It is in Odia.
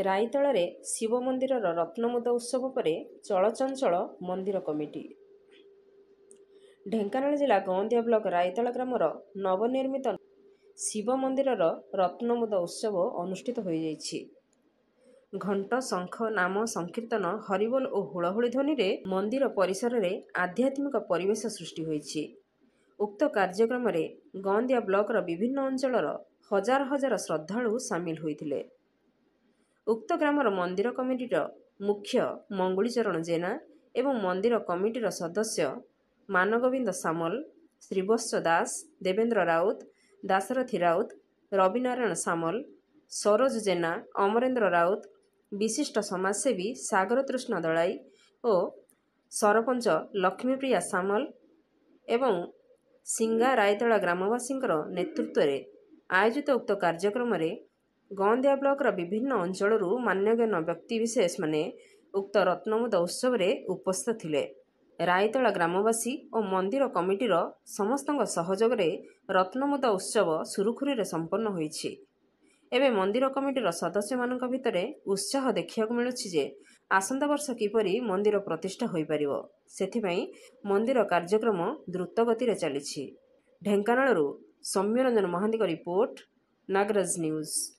ରାଇତଳରେ ଶିବ ମନ୍ଦିରର ରତ୍ନମୁଦ ଉତ୍ସବ ପରେ ଚଳଚଞ୍ଚଳ ମନ୍ଦିର କମିଟି। ଢେଙ୍କାନାଳ ଜିଲ୍ଲା ଗଅଁଦିଆ ବ୍ଲକ ରାଇତଳ ଗ୍ରାମର ନବନିର୍ମିତ ଶିବ ମନ୍ଦିରର ରତ୍ନମୁଦ ଉତ୍ସବ ଅନୁଷ୍ଠିତ ହୋଇଯାଇଛି। ଘଣ୍ଟ, ଶଙ୍ଖ, ନାମ ସଂକୀର୍ତ୍ତନ, ହରିବୋଲ ଓ ହୁଳହୁଳି ଧ୍ୱନିରେ ମନ୍ଦିର ପରିସରରେ ଆଧ୍ୟାତ୍ମିକ ପରିବେଶ ସୃଷ୍ଟି ହୋଇଛି। ଉକ୍ତ କାର୍ଯ୍ୟକ୍ରମରେ ଗଅଁଦିଆ ବ୍ଲକର ବିଭିନ୍ନ ଅଞ୍ଚଳର ହଜାର ହଜାର ଶ୍ରଦ୍ଧାଳୁ ସାମିଲ ହୋଇଥିଲେ। ଉକ୍ତ ଗ୍ରାମର ମନ୍ଦିର କମିଟିର ମୁଖ୍ୟ ମଙ୍ଗୁଳିଚରଣ ଜେନା ଏବଂ ମନ୍ଦିର କମିଟିର ସଦସ୍ୟ ମାନଗୋବିନ୍ଦ ସାମଲ, ଶ୍ରୀବତ୍ସ ଦାସ, ଦେବେନ୍ଦ୍ର ରାଉତ, ଦାଶରଥୀ ରାଉତ, ରବିନାରାୟଣ ସାମଲ, ସରୋଜ ଜେନା, ଅମରେନ୍ଦ୍ର ରାଉତ, ବିଶିଷ୍ଟ ସମାଜସେବୀ ସାଗର ତୃଷ୍ଣ ଦଳାଇ ଓ ସରପଞ୍ଚ ଲକ୍ଷ୍ମୀପ୍ରିୟା ସାମଲ ଏବଂ ସିଙ୍ଗା ରାଇତଳା ଗ୍ରାମବାସୀଙ୍କର ନେତୃତ୍ୱରେ ଆୟୋଜିତ ଉକ୍ତ କାର୍ଯ୍ୟକ୍ରମରେ ଗଅଁଦିଆ ବ୍ଲକର ବିଭିନ୍ନ ଅଞ୍ଚଳରୁ ମାନ୍ୟଗଣ୍ୟ ବ୍ୟକ୍ତିବିଶେଷମାନେ ଉକ୍ତ ରତ୍ନମୁଦ ଉତ୍ସବରେ ଉପସ୍ଥିତ ଥିଲେ। ରାଇତଳା ଗ୍ରାମବାସୀ ଓ ମନ୍ଦିର କମିଟିର ସମସ୍ତଙ୍କ ସହଯୋଗରେ ରତ୍ନମୁଦ ଉତ୍ସବ ସୁରୁଖୁରୁରେ ସମ୍ପନ୍ନ ହୋଇଛି। ଏବେ ମନ୍ଦିର କମିଟିର ସଦସ୍ୟମାନଙ୍କ ଭିତରେ ଉତ୍ସାହ ଦେଖିବାକୁ ମିଳୁଛି ଯେ ଆସନ୍ତା ବର୍ଷ କିପରି ମନ୍ଦିର ପ୍ରତିଷ୍ଠା ହୋଇପାରିବ, ସେଥିପାଇଁ ମନ୍ଦିର କାର୍ଯ୍ୟକ୍ରମ ଦ୍ରୁତ ଗତିରେ ଚାଲିଛି। ଢେଙ୍କାନାଳରୁ ସୌମ୍ୟରଞ୍ଜନ ମହାନ୍ତିଙ୍କ ରିପୋର୍ଟ, ନାଗରାଜ ନ୍ୟୁଜ୍।